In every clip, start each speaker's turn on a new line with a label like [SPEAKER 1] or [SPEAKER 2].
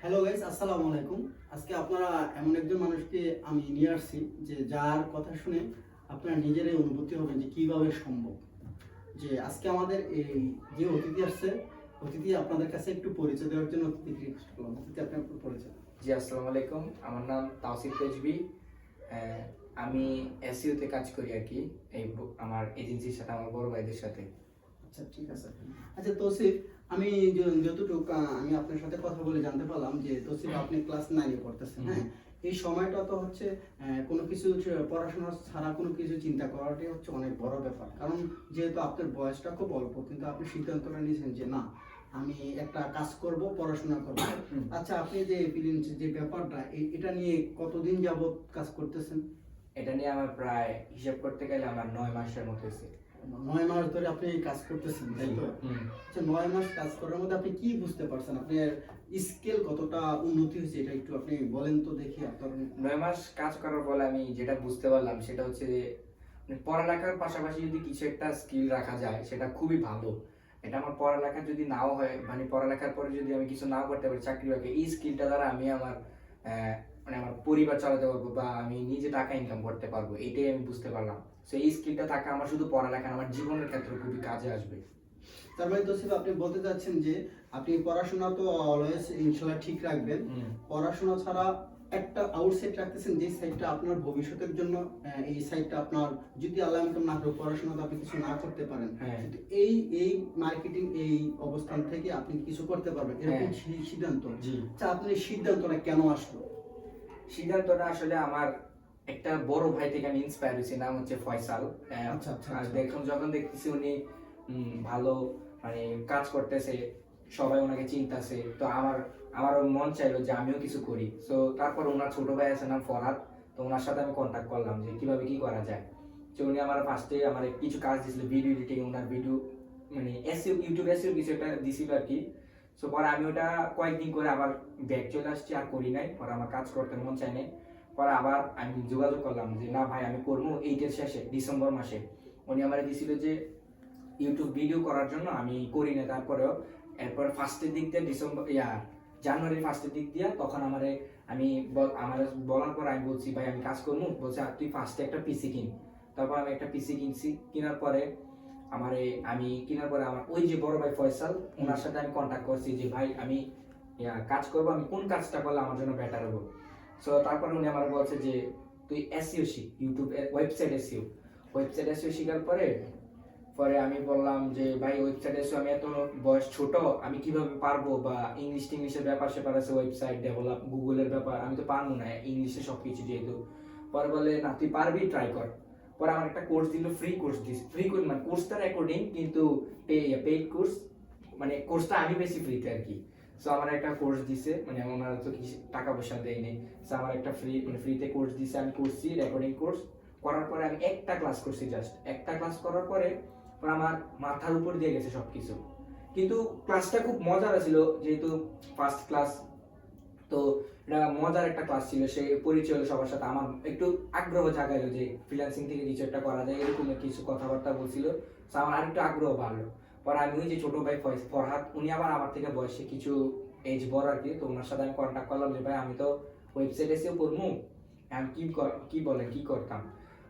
[SPEAKER 1] Hello guys, আসসালামু আলাইকুম। আজকে আপনারা এমন একজন মানুষকে আমি নিয়ে আসছি যে যার কথা শুনে আপনারা নিজেরাই অনুভূতি হবেন যে কিভাবে সম্ভব। যে আজকে আমাদের এই যে অতিথি আসছে, অতিথি আপনাদের কাছে একটু পরিচয় দেওয়ার জন্য অতিথিকে রিকোয়েস্ট করলাম। অতিথি আপনি আপনার পরিচয়।
[SPEAKER 2] জি, আসসালামু আলাইকুম। আমার নাম তাওসিফ তেজবি। আহ, আমি এসইউতে কাজ করি আর কি। আমার এজেন্সির সাথে, আমার বড় ভাইদের সাথে।
[SPEAKER 1] আচ্ছা, ঠিক আছে। আচ্ছা তৌসিফ, আমি যতটুকু আমি আপনার সাথে কথা বলে জানতে পারলাম যে তৌসিফ আপনি ক্লাস 9-এ পড়তেছেন, হ্যাঁ? এই সময়টা তো হচ্ছে কোনো কিছু পড়াশোনা ছাড়া কোনো কিছু চিন্তা করাটাই হচ্ছে অনেক বড় ব্যাপার। কারণ যেহেতু আপনার বয়সটা খুব অল্প, কিন্তু আপনি সিদ্ধান্তটা নিয়েছেন যে না, আমি একটা কাজ করব, পড়াশোনা করব। আচ্ছা, আপনি যে ফিলিংস যে ব্যাপারটা এটা নিয়ে কতদিন যাবত কাজ করতেছেন?
[SPEAKER 2] এটা নিয়ে আমার প্রায় হিসাব করতে গেলে আমার 9 মাসের মতো হয়েছে।
[SPEAKER 1] 9 মাস ধরে আপনি কাজ করতেছেন, তাই তো? আচ্ছা, 9 মাস কাজ করার মধ্যে আপনি কি বুঝতে পারছেন? আপনার স্কিল কতটা উন্নতি হয়েছে এটা একটু আপনি বলেন তো দেখি আপনার।
[SPEAKER 2] 9 মাস কাজ করার ফলে আমি যেটা বুঝতে পারলাম সেটা হচ্ছে যে পড়ালেখার পাশাপাশি যদি কিছু একটা স্কিল রাখা যায় সেটা খুবই ভালো। এটা আমার পড়ালেখা যদি নাও হয়, মানে পড়ালেখার পরে যদি আমি কিছু নাও করতে পারি চাকরি বাকরি, এই স্কিলটা দ্বারা আমি আমার মানে আমার পরিবার চালাতে পারবো বা আমি নিজে টাকা ইনকাম করতে পারবো, এটাই আমি বুঝতে পারলাম। তো এই স্কিলটা থাকা আমার শুধু পড়ালেখা না, আমার জীবনের ক্ষেত্রে খুবই কাজে আসবে।
[SPEAKER 1] তার মানে তৌসিফ, আপনি বলতে চাচ্ছেন যে আপনি পড়াশোনা তো অলওয়েজ ইনশাআল্লাহ ঠিক রাখবেন, পড়াশোনা ছাড়া একটা আউটসাইড রাখতেছেন যে সাইডটা আপনার ভবিষ্যতের জন্য, এই সাইডটা আপনার যদি আল্লাহ ইনকাম না করে পড়াশোনা তো আপনি কিছু না করতে পারেন, কিন্তু এই এই মার্কেটিং এই অবস্থান থেকে আপনি কিছু করতে পারবেন এরকম সিদ্ধান্ত। আচ্ছা, আপনার এই সিদ্ধান্তটা কেন আসলো?
[SPEAKER 2] সিদ্ধান্তটা আসলে আমার একটা বড় ভাই থেকে আমি ইন্সপায়ার হয়েছি, নাম হচ্ছে ফয়সাল।
[SPEAKER 1] আচ্ছা আচ্ছা
[SPEAKER 2] আর
[SPEAKER 1] আচ্ছা।
[SPEAKER 2] দেখুন, যখন দেখতেছি উনি ভালো মানে কাজ করতেছে, সবাই ওনাকে চিনতেছে, তো আমারও মন চাইলো যে আমিও কিছু করি। তো তারপর ওনার ছোট ভাই আছে নাম ফরহাদ, তো ওনার সাথে আমি কন্ট্যাক্ট করলাম যে কিভাবে কি করা যায়। তো উনি আমার ফার্স্টে আমার কিছু কাজ দিয়েছিল, ভিডিও এডিটিং, ওনার ভিডিও মানে এসইও, ইউটিউব এসইও কিছু একটা দিছিল আর কি। সো পরে আমি ওটা কয়েকদিন করে আবার ব্যাক চলে আসছি, আর করি নাই। পরে আমার কাজ করতে মন চাই নাই। পরে আবার আমি যোগাযোগ করলাম যে না ভাই, আমি করবো এইটের শেষে ডিসেম্বর মাসে। উনি আমার দিছিল যে ইউটিউব ভিডিও করার জন্য, আমি করি না তারপরেও। এরপর ফার্স্টের দিক দিয়ে জানুয়ারির ফার্স্টের দিক দিয়ে তখন আমার বলার পর আমি বলছি ভাই আমি কাজ করবো। বলছে আর তুই ফার্স্টে একটা পিসি কিন। তারপর আমি একটা পিসি কিনছি। আমি কেনার পরে আমার ওই যে বড় ভাই ফয়সাল, ওনার সাথে আমি কন্ট্যাক্ট করছি যে ভাই আমি কাজ করবো, আমি কোন কাজটা করলে আমার জন্য বেটার হবে। সো তারপরে উনি আমার বলছে যে তুই এসইও শিখ, ইউটিউব ওয়েবসাইট এসইও শিখার পরে পরে আমি বললাম যে ভাই ওয়েবসাইট এসইও আমি এত বয়স ছোট, আমি কিভাবে পারবো, বা ইংলিশের ব্যাপার স্যাপার আছে, ওয়েবসাইট ডেভেলপ, গুগলের ব্যাপার, আমি তো পারবো না ইংলিশে সবকিছু যেহেতু। পরে বলে না তুই পারবি, ট্রাই কর। পরে আমার একটা কোর্স দিল, free course this, free course মানে কোর্সটা রেকর্ডিং, কিন্তু পেইড কোর্স, মানে কোর্সটা আমি বেশি ফ্রিতে আর কি। সো আমার একটা কোর্স দিছে, মানে ওনারা তো কিছু টাকা পয়সা দেয়নি। সো আমার একটা ফ্রিতে কোর্স দিছে, আমি করছি রেকর্ডিং কোর্স। করার পরে আমি একটা ক্লাস করছি, জাস্ট একটা ক্লাস করার পরে আমার মাথার উপর দিয়ে গেছে সবকিছু। কিন্তু ক্লাসটা খুব মজার ছিল, যেহেতু ফার্স্ট ক্লাস, তো এটা মজার একটা ক্লাস ছিল। সে পরিচয় হলো সবার সাথে, আমার একটু আগ্রহ জাগাইলো যে ফ্রিল্যান্সিং থেকে কিছু একটা করা যায়, এরকম কিছু কথাবার্তা বলছিল। তো আমার আরেকটু আগ্রহ বাড়লো। পরে আমি ওই যে ছোট ভাই ফরহাদ, উনি আবার আমার থেকে বয়সে কিছু এজ বড় আর কি, তো ওনার সাথে আমি কন্ট্যাক্ট করলাম যে ভাই আমি তো ওয়েবসাইট এসেও করবো, আমি কি বলেন কি করতাম।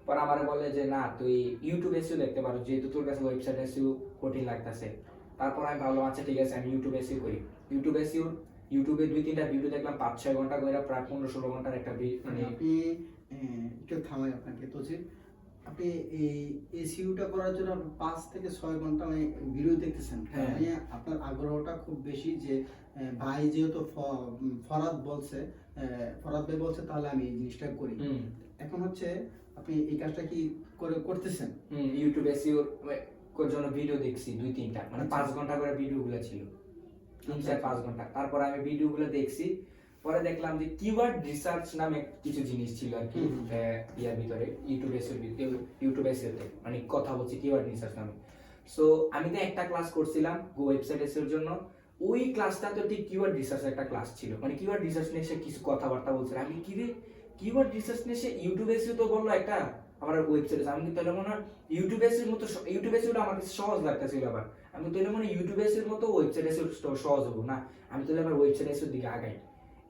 [SPEAKER 2] পরে আমার বলে যে না তুই ইউটিউব এসেও দেখতে পারো, যেহেতু তোর কাছে ওয়েবসাইট এসেও কঠিন লাগতেছে। তারপর আমি ভাবলাম আচ্ছা ঠিক আছে, আমি ইউটিউব এসেও করি। ইউটিউবে 2-3টা ভিডিও দেখলাম, 5-6 ঘন্টা করে, প্রায় 15-16 ঘন্টার একটা মানে
[SPEAKER 1] আপনি একটু থামাই আপনাকে তো যে আপনি এই এসইউটা করার জন্য আপনি 5 থেকে 6 ঘন্টা মানে ভিডিও দেখতেছেন, মানে আপনার আগ্রহটা খুব বেশি যে ভাই যেহেতু ফরাদ বলছে, ফরাদ ভাই বলছে তাহলে আমি এই জিনিসটা করি। এখন হচ্ছে আপনি এই কাজটা কি করতেছেন?
[SPEAKER 2] ইউটিউব এসইও জন্য ভিডিও দেখছি 2-3টা, মানে 5 ঘন্টা করে ভিডিওগুলো ছিল, 3-4-5 ঘন্টা। তারপর আমি ভিডিওগুলো দেখছি। পরে দেখলাম যে কিওয়ার্ড রিসার্চ নামে কিছু জিনিস ছিল আর কি ইয়ার ভিতরে, ইউটিউব এসইওতে, মানে কথা বলছি কিওয়ার্ড রিসার্চ নামে। সো আমি তো একটা ক্লাস করছিলাম ওয়েবসাইট এসইওর জন্য। ওই ক্লাসটা তো ঠিক কিওয়ার্ড রিসার্চ একটা ক্লাস ছিল, মানে কিওয়ার্ড রিসার্চ নিয়ে সে কিছু কথাবার্তা বলছিল। আমি কি রে, কিওয়ার্ড রিসার্চ নিয়ে সে ইউটিউব এসইও তো বললো একটা, আবার ওয়েবসাইট। আমি কিন্তু তাহলে মনে হয় ইউটিউব এসইওর মতো, ইউটিউব এসইওটা আমার কাছে সহজ লাগতেছিল। আবার আমি তাহলে মনে ইউটিউব এসইওর মতো ওয়েবসাইট এসইও সহজ হবো না, আমি তাহলে আবার ওয়েবসাইট এসইওর দিকে আগাই।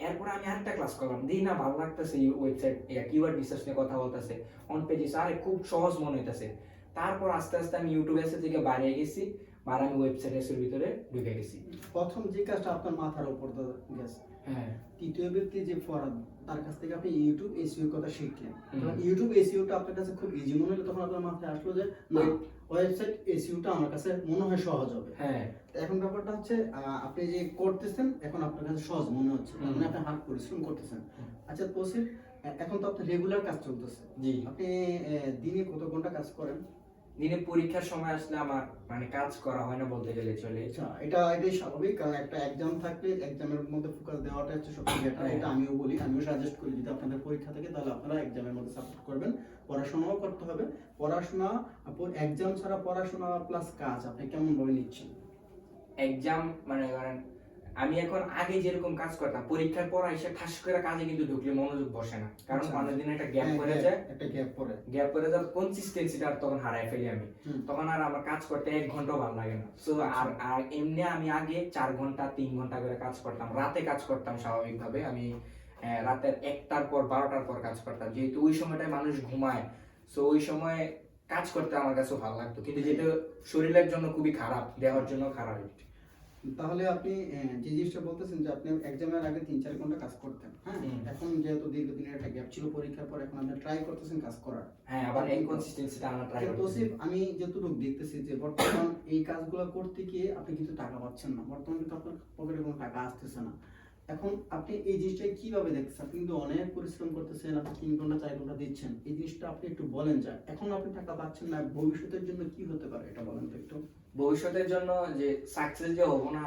[SPEAKER 2] এরপর আমি আরেকটা ক্লাস করলাম, দিই না ভালো লাগতেছে, ওয়েবসাইট কিওয়ার্ড রিসার্চ নিয়ে কথা বলতেছে, অন পেজেস আরে খুব সহজ মনে হইতেছে। তারপর আস্তে আস্তে আমি ইউটিউব এসে থেকে বাইরে গেছি, আর আমি ওয়েবসাইট এসের ভিতরে ঢুকে গেছি।
[SPEAKER 1] প্রথম যে কাজটা আপনার মাথার উপর গেছে,
[SPEAKER 2] হ্যাঁ,
[SPEAKER 1] তৃতীয় ব্যক্তি যে ফরাদ, তার কাছ থেকে আপনি ইউটিউব এসইও কথা শিখলেন।
[SPEAKER 2] হুম।
[SPEAKER 1] যখন ইউটিউব এসইওটা আপনার কাছে খুব ইজি মনে হলো, তখন আপনার মাথায় আসলো যে না, ওয়েবসাইট এসইওটা আমার কাছে মনে হয় সহজ হবে।
[SPEAKER 2] হ্যাঁ,
[SPEAKER 1] তো এখন ব্যাপারটা হচ্ছে আপনি যে করতেছেন এখন আপনার কাছে সহজ মনে হচ্ছে,
[SPEAKER 2] হুম।
[SPEAKER 1] মানে আপনি হার্ড পরিশ্রম করতেছেন।
[SPEAKER 2] হুম।
[SPEAKER 1] আচ্ছা তৌসিফ, এখন তো আপনার রেগুলার কাজ চলতেছে,
[SPEAKER 2] জি।
[SPEAKER 1] আপনি দিনে কত ঘন্টা কাজ করেন?
[SPEAKER 2] দিনে পরীক্ষার সময় আসলে আমার মানে কাজ করা হয় না বলতে গেলে চলে।
[SPEAKER 1] আচ্ছা, এটাই স্বাভাবিক, কারণ একটা এক্সাম থাকলে এক্সামের মধ্যে ফোকাস দেওয়াটা হচ্ছে সবচেয়ে বেটার।
[SPEAKER 2] হ্যাঁ।
[SPEAKER 1] এটা আমিও বলি, আমিও সাজেস্ট করি, যদি আপনাদের পরীক্ষা থাকে তাহলে আপনারা এক্সামের মধ্যে সাপোর্ট করবেন। পড়াশোনাও করতে হবে, পড়াশোনা এক্সাম ছাড়া পড়াশোনা প্লাস কাজ আপনি কেমন ভাবে নিচ্ছেন?
[SPEAKER 2] এক্সাম মানে করেন, আমি এখন আগে যেরকম কাজ করতাম পরীক্ষার পর এসে ঠাস করে কাজে কিন্তু ঢুকলে মনোযোগ বসে না, কারণ
[SPEAKER 1] আচ্ছা।
[SPEAKER 2] অনেকদিন একটা গ্যাপ
[SPEAKER 1] হ্যাঁ,
[SPEAKER 2] পড়ে
[SPEAKER 1] হ্যাঁ,
[SPEAKER 2] যায়।
[SPEAKER 1] একটা গ্যাপ পড়ে।
[SPEAKER 2] গ্যাপ পড়ে যাওয়ার কনসিস্টেন্সিটা আর তখন হারায় ফেলি আমি।
[SPEAKER 1] হুম।
[SPEAKER 2] তখন আর আমার কাজ করতে 1 ঘন্টাও ভালো লাগে না। সো আর আর এমনি আমি আগে 4 ঘন্টা 3 ঘন্টা করে কাজ করতাম, রাতে কাজ করতাম স্বাভাবিকভাবে। আমি রাতের 1টার পর 12টার পর কাজ করতাম, যেহেতু ওই সময়টায় মানুষ ঘুমায়। সো ওই সময় কাজ করতে আমার কাছে ভালো লাগতো, কিন্তু যেটা শরীরের জন্য খুবই খারাপ, দেহের জন্য খারাপ।
[SPEAKER 1] তাহলে আপনি যে জিনিসটা বলতেছেন যে আপনি এক্সামের আগে 3-4 ঘন্টা কাজ করতেন, হ্যাঁ,
[SPEAKER 2] হুম।
[SPEAKER 1] এখন যেহেতু দীর্ঘদিনের একটা গ্যাপ ছিল পরীক্ষার পর, এখন আপনি ট্রাই করতেছেন কাজ করার।
[SPEAKER 2] হ্যাঁ, আবার এই কনসিস্টেন্সিটা আমরা ট্রাই
[SPEAKER 1] কিন্তু
[SPEAKER 2] করতেছি।
[SPEAKER 1] তৌসিফ, আমি যতটুকু দেখতেছি যে বর্তমান এই কাজগুলো করতে গিয়ে আপনি কিন্তু টাকা পাচ্ছেন না, বর্তমানে কিন্তু আপনার পকেটে কোনো টাকা আসতেছে না। এখন আপনি এই জিনিসটা কিভাবে দেখতেছেন? আপনি কিন্তু অনেক পরিশ্রম করতেছেন, আপনি 3 ঘন্টা 4 ঘন্টা দিচ্ছেন, এই জিনিসটা আপনি একটু বলেন। যে এখন আপনি টাকা পাচ্ছেন না, ভবিষ্যতের জন্য কি হতে পারে এটা বলেন তো একটু।
[SPEAKER 2] ভবিষ্যতের জন্য যে সাকসেস যে হবো না,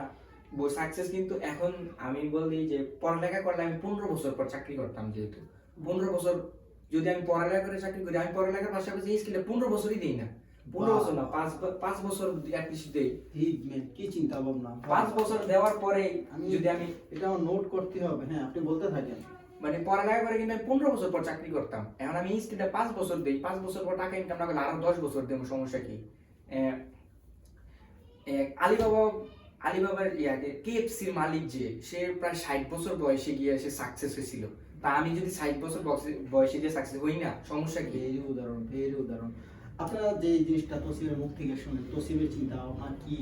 [SPEAKER 2] সাকসেস কিন্তু এখন আমি বলি যে পড়ালেখা করলে আমি 15 বছর পর চাকরি করতাম, যেহেতু 15 বছর যদি আমি পড়ালেখা করে চাকরি করি, আমি পড়ালেখার পাশাপাশি এই স্কিলটা 15 বছরই দিই না, 15 বছর না, 5 বছর অ্যাটলিস্ট দেই।
[SPEAKER 1] ঠিক মেন, কি চিন্তা ভাবনা!
[SPEAKER 2] 5 বছর দেওয়ার পরে
[SPEAKER 1] আমি-
[SPEAKER 2] যদি আমি
[SPEAKER 1] এটা আমার নোট করতে হবে। হ্যাঁ, আপনি বলতে থাকেন।
[SPEAKER 2] মানে পড়ালেখা করে কিন্তু আমি 15 বছর পর চাকরি করতাম, এখন আমি এই স্কিলটা 5 বছর দেই, 5 বছর পর টাকা ইনকাম না করলে আরো 10 বছর দেবো, সমস্যা কি? আলিবাবা আলিবাবার কেএফসির মালিক যে, সে প্রায় 60 বছর বয়সে গিয়ে সে সাকসেস হয়েছিল। তা আমি যদি 60 বছর বয়সে গিয়ে সাকসেস হই না, সমস্যা কি?
[SPEAKER 1] ভেরি উদাহরণ, ভেরি উদাহরণ। আপনারা যে এই জিনিসটা তসিবের মুখ থেকে শুনেন, তসিবের চিন্তা ভাবনা কি,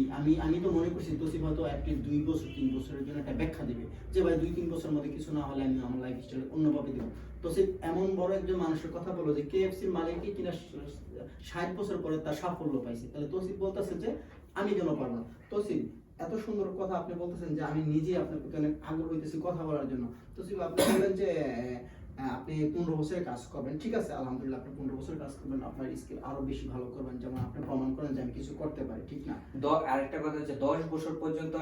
[SPEAKER 1] আমি তো মনে করছি তসিব হয়তো অ্যাটলিস্ট 2 বছর 3 বছরের জন্য একটা ব্যাখ্যা দিবে, যে ভাই 2-3 বছরের মধ্যে কিছু না হলে আমি আমার লাইফ স্টাইল অন্যভাবে দেবো। তসিব এমন বড় একজন মানুষের কথা বলো যে কেএফসির মালিকই কিনা 60 বছর পরে তার সাফল্য পাইছে, তাহলে তসিব বলতেছে যে আমি কেন পারবো না? তসিব, এত সুন্দর কথা আপনি বলতেছেন যে আমি নিজেই আপনার প্রতি অনেক আগ্রহ হইতেছি কথা বলার জন্য। তসিব, আপনি বললেন যে আপনি 15 বছরের কাজ করবেন, ঠিক আছে, আলহামদুলিল্লাহ, আপনি 15 বছরের কাজ করবেন, আপনার স্কিল আরো বেশি ভালো করবেন, যেমন আপনি প্রমাণ করেন যে আমি কিছু করতে পারি, ঠিক না?
[SPEAKER 2] আরেকটা কথা হচ্ছে 10 বছর পর্যন্ত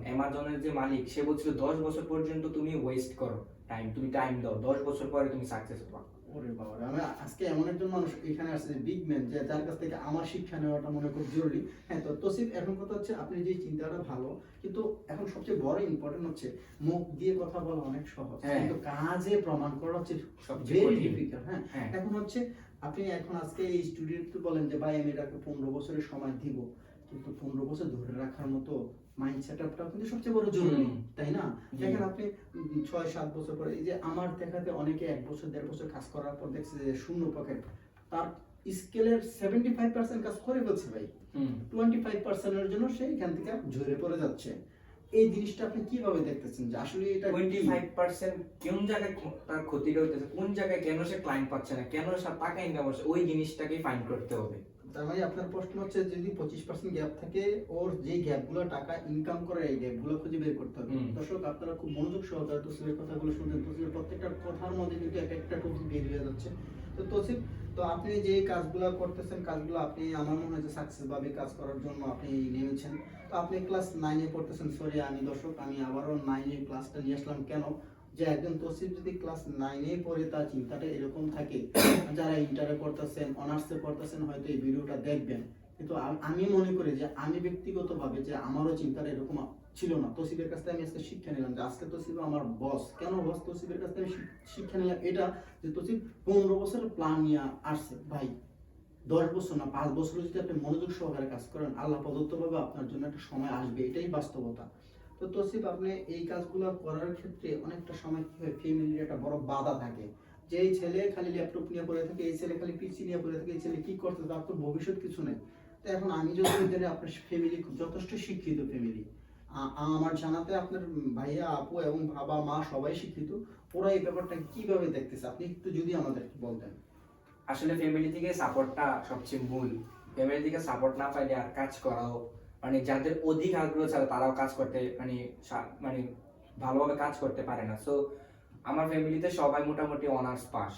[SPEAKER 2] অ্যামাজনের যে মালিক, সে বলছিল 10 বছর পর্যন্ত তুমি ওয়েস্ট করো টাইম, তুমি টাইম দাও, 10 বছর পরে তুমি সাকসেস পাবা।
[SPEAKER 1] ওরে বাবা, আমি আজকে এমন একজন মানুষ এখানে আসছে, বিগ ম্যান, যে যার কাছ থেকে আমার শিক্ষা নেওয়াটা মনে খুব জরুরি। হ্যাঁ, তো তসিফ, এখন কথা হচ্ছে আপনি যে চিন্তাটা ভালো, কিন্তু এখন সবচেয়ে বড় ইম্পর্টেন্ট হচ্ছে মুখ দিয়ে কথা বলা অনেক সহজ,
[SPEAKER 2] হ্যাঁ।
[SPEAKER 1] কিন্তু কাজে প্রমাণ করা হচ্ছে
[SPEAKER 2] সবচেয়ে
[SPEAKER 1] ভেরি
[SPEAKER 2] কঠিন।
[SPEAKER 1] ডিফিকাল্ট। হ্যাঁ,
[SPEAKER 2] হ্যাঁ।
[SPEAKER 1] এখন হচ্ছে আপনি এখন আজকে এই স্টুডিওতে বলেন যে ভাই আমি এটাকে 15 বছরের সময় দিব, কিন্তু 15 বছর ধরে রাখার মতো মাইন্ড সেটআপটাও কিন্তু সবচেয়ে বড় জরুরি, তাই না?
[SPEAKER 2] জি।
[SPEAKER 1] দেখেন আপনি 6-7 বছর পরে, এই যে আমার দেখাতে অনেকে 1 বছর 1.5 বছর কাজ করার পর দেখছে যে শূন্য পকেট, তার স্কেলের 75% কাজ করে ফেলছে ভাই, 25% এর জন্য সে এখান থেকে ঝরে পড়ে যাচ্ছে। এই জিনিসটা আপনি কিভাবে দেখতেছেন যে আসলে এটা কি?
[SPEAKER 2] 25% কোন জায়গায় তার ক্ষতিটা হইতেছে, কোন জায়গায় কেন সে ক্লায়েন্ট পাচ্ছে না, কেন সে টাকা ইনকাম হচ্ছে, ওই জিনিসটাকে ফাইন্ড করতে হবে।
[SPEAKER 1] তার মানে আপনার প্রশ্ন হচ্ছে যদি 25% গ্যাপ থাকে, ওর যে গ্যাপগুলো টাকা ইনকাম করে এই গ্যাপগুলো খুঁজে বের করতে হবে। দর্শক, আপনারা খুব মনোযোগ সহকারে তসিফের কথাগুলো শুনতেন, তসিফের প্রত্যেকটা কথার মধ্যে কিন্তু এক একটা টপিক বের হয়ে যাচ্ছে। তো তসিফ, তো আপনি যে কাজগুলো করতেছেন, কাজগুলো আপনি আমার মনে হয় যে সাকসেস ভাবে কাজ করার জন্য আপনি নেমেছেন। তো আপনি ক্লাস 9 এ পড়তেছেন, সরি আমি দর্শক, আমি আবারও 9 এর ক্লাসটা নিয়ে আসলাম কেন, যে একজন তসিফ যদি ক্লাস 9 এ পড়ে তার চিন্তাটা এরকম থাকে, যারা ইন্টারে পড়তেছেন, অনার্সে পড়তেছেন, হয়তো এই ভিডিওটা দেখবেন, কিন্তু আমি মনে করি যে আমি ব্যক্তিগতভাবে যে আমারও চিন্তাটা এরকম ছিল না। তসিফের কাছ থেকে আমি আজকে শিক্ষা নিলাম যে আজকে তসিফ আমার বস। কেন বস? তসিফের কাছ থেকে আমি শিক্ষা নিলাম এটা, যে তসিফ 15 বছরের প্ল্যান নিয়ে আসছে ভাই। 10 বছর না, 5 বছর যদি আপনি মনোযোগ সহকারে কাজ করেন, আল্লাহ প্রদত্তভাবে আপনার জন্য একটা সময় আসবে, এটাই বাস্তবতা। তো তসিফ আপনি এই কাজগুলো করার ক্ষেত্রে অনেকটা সময় কি হয়, ফ্যামিলির একটা বড় বাধা থাকে, যে এই ছেলে খালি ল্যাপটপ নিয়ে পড়ে থাকে, এই ছেলে খালি পিসি নিয়ে পড়ে থাকে, এই ছেলে কি করতে, তার তো ভবিষ্যৎ কিছু নেই। তো এখন আমি যদি জানি আপনার ফ্যামিলি যথেষ্ট শিক্ষিত ফ্যামিলি, আমার জানাতে আপনার ভাইয়া আপু এবং বাবা মা সবাই শিক্ষিত, ওরা এই ব্যাপারটা কিভাবে দেখতেছে আপনি একটু যদি আমাদের বলতেন।
[SPEAKER 2] আসলে ফ্যামিলি থেকে সাপোর্টটা সবচেয়ে মূল। ফ্যামিলি থেকে সাপোর্ট না পাইলে আর কাজ করাও, মানে যাদের অধিক আগ্রহ ছাড়া তারাও কাজ করতে মানে মানে ভালোভাবে কাজ করতে পারে না। সো আমার ফ্যামিলিতে সবাই মোটামুটি অনার্স পাস।